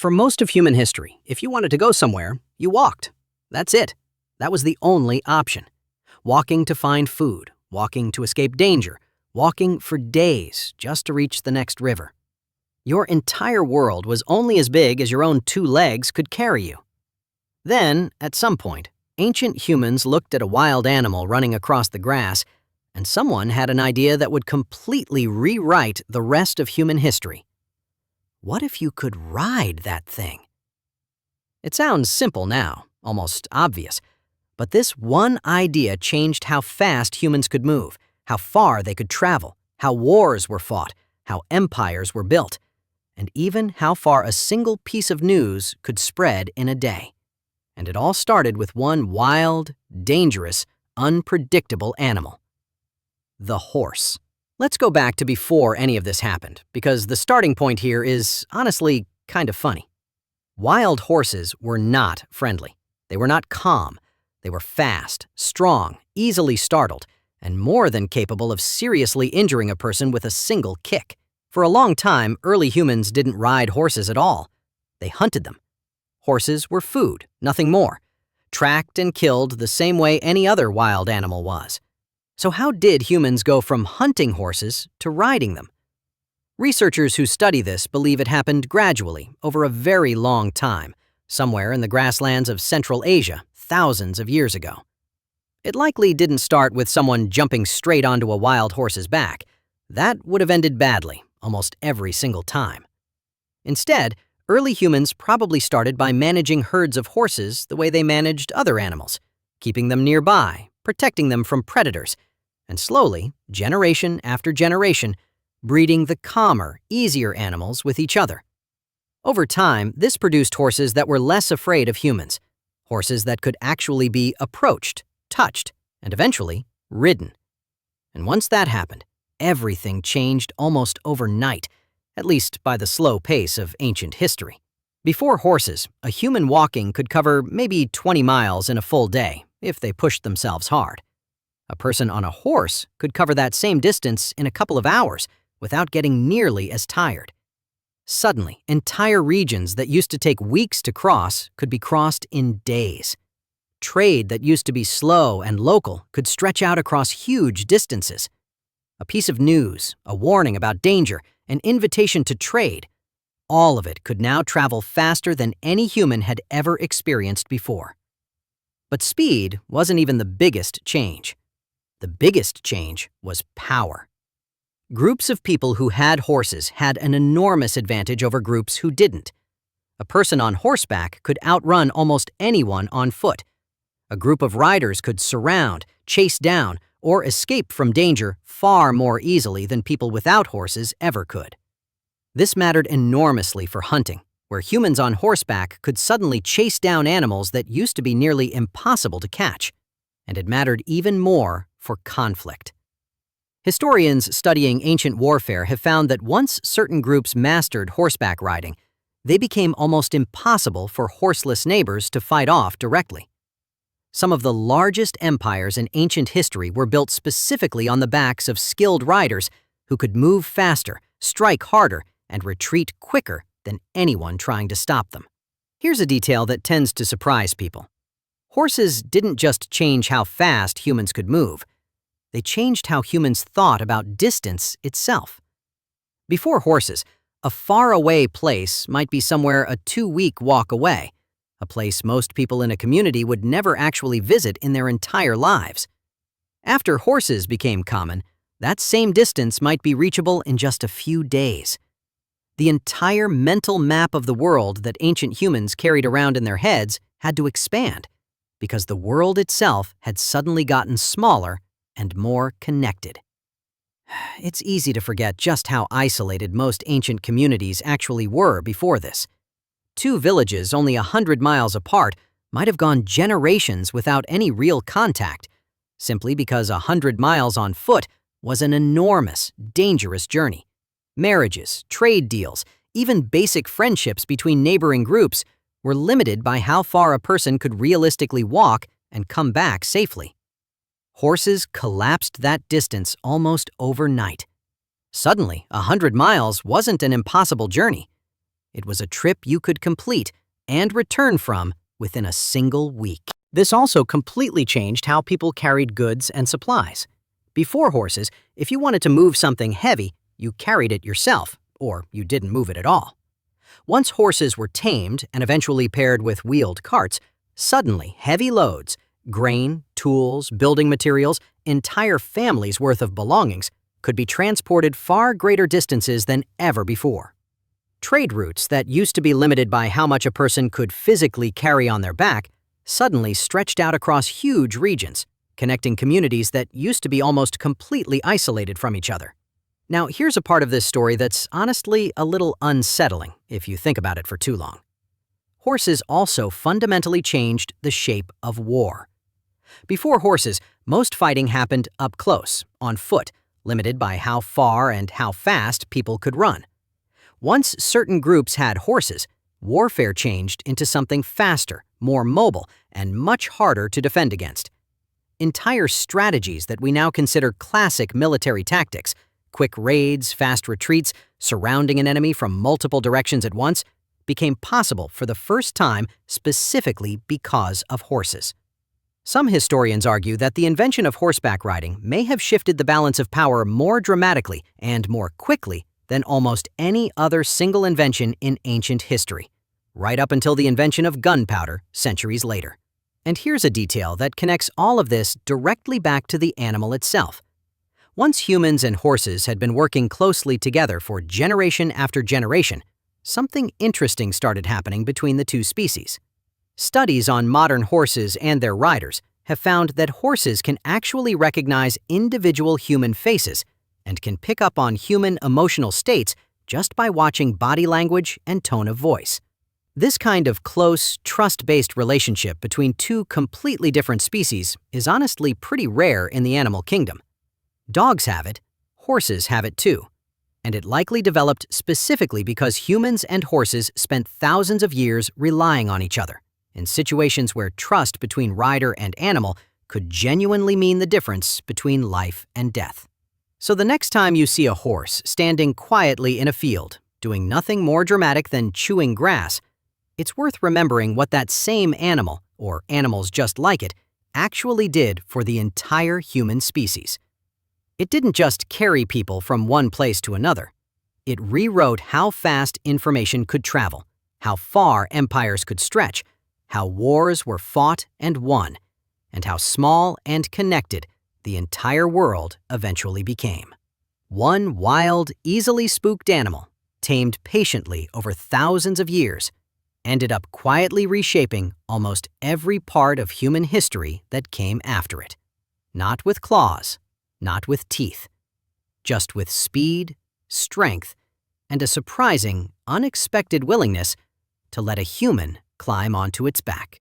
For most of human history, if you wanted to go somewhere, you walked. That's it. That was the only option. Walking to find food, walking to escape danger, walking for days just to reach the next river. Your entire world was only as big as your own 2 legs could carry you. Then, at some point, ancient humans looked at a wild animal running across the grass, and someone had an idea that would completely rewrite the rest of human history. What if you could ride that thing? It sounds simple now, almost obvious, but this one idea changed how fast humans could move, how far they could travel, how wars were fought, how empires were built, and even how far a single piece of news could spread in a day. And it all started with one wild, dangerous, unpredictable animal: the horse. Let's go back to before any of this happened, because the starting point here is, honestly, kind of funny. Wild horses were not friendly. They were not calm. They were fast, strong, easily startled, and more than capable of seriously injuring a person with a single kick. For a long time, early humans didn't ride horses at all. They hunted them. Horses were food, nothing more, tracked and killed the same way any other wild animal was. So how did humans go from hunting horses to riding them? Researchers who study this believe it happened gradually, over a very long time, somewhere in the grasslands of Central Asia, thousands of years ago. It likely didn't start with someone jumping straight onto a wild horse's back. That would have ended badly, almost every single time. Instead, early humans probably started by managing herds of horses the way they managed other animals, keeping them nearby, protecting them from predators, and slowly, generation after generation, breeding the calmer, easier animals with each other. Over time, this produced horses that were less afraid of humans, horses that could actually be approached, touched, and eventually ridden. And once that happened, everything changed almost overnight, at least by the slow pace of ancient history. Before horses, a human walking could cover maybe 20 miles in a full day, if they pushed themselves hard. A person on a horse could cover that same distance in a couple of hours without getting nearly as tired. Suddenly, entire regions that used to take weeks to cross could be crossed in days. Trade that used to be slow and local could stretch out across huge distances. A piece of news, a warning about danger, an invitation to trade, all of it could now travel faster than any human had ever experienced before. But speed wasn't even the biggest change. The biggest change was power. Groups of people who had horses had an enormous advantage over groups who didn't. A person on horseback could outrun almost anyone on foot. A group of riders could surround, chase down, or escape from danger far more easily than people without horses ever could. This mattered enormously for hunting, where humans on horseback could suddenly chase down animals that used to be nearly impossible to catch. And it mattered even more for conflict. Historians studying ancient warfare have found that once certain groups mastered horseback riding, they became almost impossible for horseless neighbors to fight off directly. Some of the largest empires in ancient history were built specifically on the backs of skilled riders who could move faster, strike harder, and retreat quicker than anyone trying to stop them. Here's a detail that tends to surprise people. Horses didn't just change how fast humans could move. They changed how humans thought about distance itself. Before horses, a faraway place might be somewhere a 2-week walk away, a place most people in a community would never actually visit in their entire lives. After horses became common, that same distance might be reachable in just a few days. The entire mental map of the world that ancient humans carried around in their heads had to expand, because the world itself had suddenly gotten smaller and more connected. It's easy to forget just how isolated most ancient communities actually were before this. 2 villages only 100 miles apart might have gone generations without any real contact, simply because 100 miles on foot was an enormous, dangerous journey. Marriages, trade deals, even basic friendships between neighboring groups were limited by how far a person could realistically walk and come back safely. Horses collapsed that distance almost overnight. Suddenly, 100 miles wasn't an impossible journey. It was a trip you could complete and return from within a single week. This also completely changed how people carried goods and supplies. Before horses, if you wanted to move something heavy, you carried it yourself, or you didn't move it at all. Once horses were tamed and eventually paired with wheeled carts, suddenly heavy loads, grain, tools, building materials, entire families' worth of belongings, could be transported far greater distances than ever before. Trade routes that used to be limited by how much a person could physically carry on their back suddenly stretched out across huge regions, connecting communities that used to be almost completely isolated from each other. Now, here's a part of this story that's honestly a little unsettling if you think about it for too long. Horses also fundamentally changed the shape of war. Before horses, most fighting happened up close, on foot, limited by how far and how fast people could run. Once certain groups had horses, warfare changed into something faster, more mobile, and much harder to defend against. Entire strategies that we now consider classic military tactics, quick raids, fast retreats, surrounding an enemy from multiple directions at once, became possible for the first time specifically because of horses. Some historians argue that the invention of horseback riding may have shifted the balance of power more dramatically and more quickly than almost any other single invention in ancient history, right up until the invention of gunpowder centuries later. And here's a detail that connects all of this directly back to the animal itself. Once humans and horses had been working closely together for generation after generation, something interesting started happening between the two species. Studies on modern horses and their riders have found that horses can actually recognize individual human faces and can pick up on human emotional states just by watching body language and tone of voice. This kind of close, trust-based relationship between two completely different species is honestly pretty rare in the animal kingdom. Dogs have it, horses have it too, and it likely developed specifically because humans and horses spent thousands of years relying on each other, in situations where trust between rider and animal could genuinely mean the difference between life and death. So the next time you see a horse standing quietly in a field, doing nothing more dramatic than chewing grass, it's worth remembering what that same animal, or animals just like it, actually did for the entire human species. It didn't just carry people from one place to another. It rewrote how fast information could travel, how far empires could stretch, how wars were fought and won, and how small and connected the entire world eventually became. One wild, easily spooked animal, tamed patiently over thousands of years, ended up quietly reshaping almost every part of human history that came after it. Not with claws, not with teeth, just with speed, strength, and a surprising, unexpected willingness to let a human climb onto its back.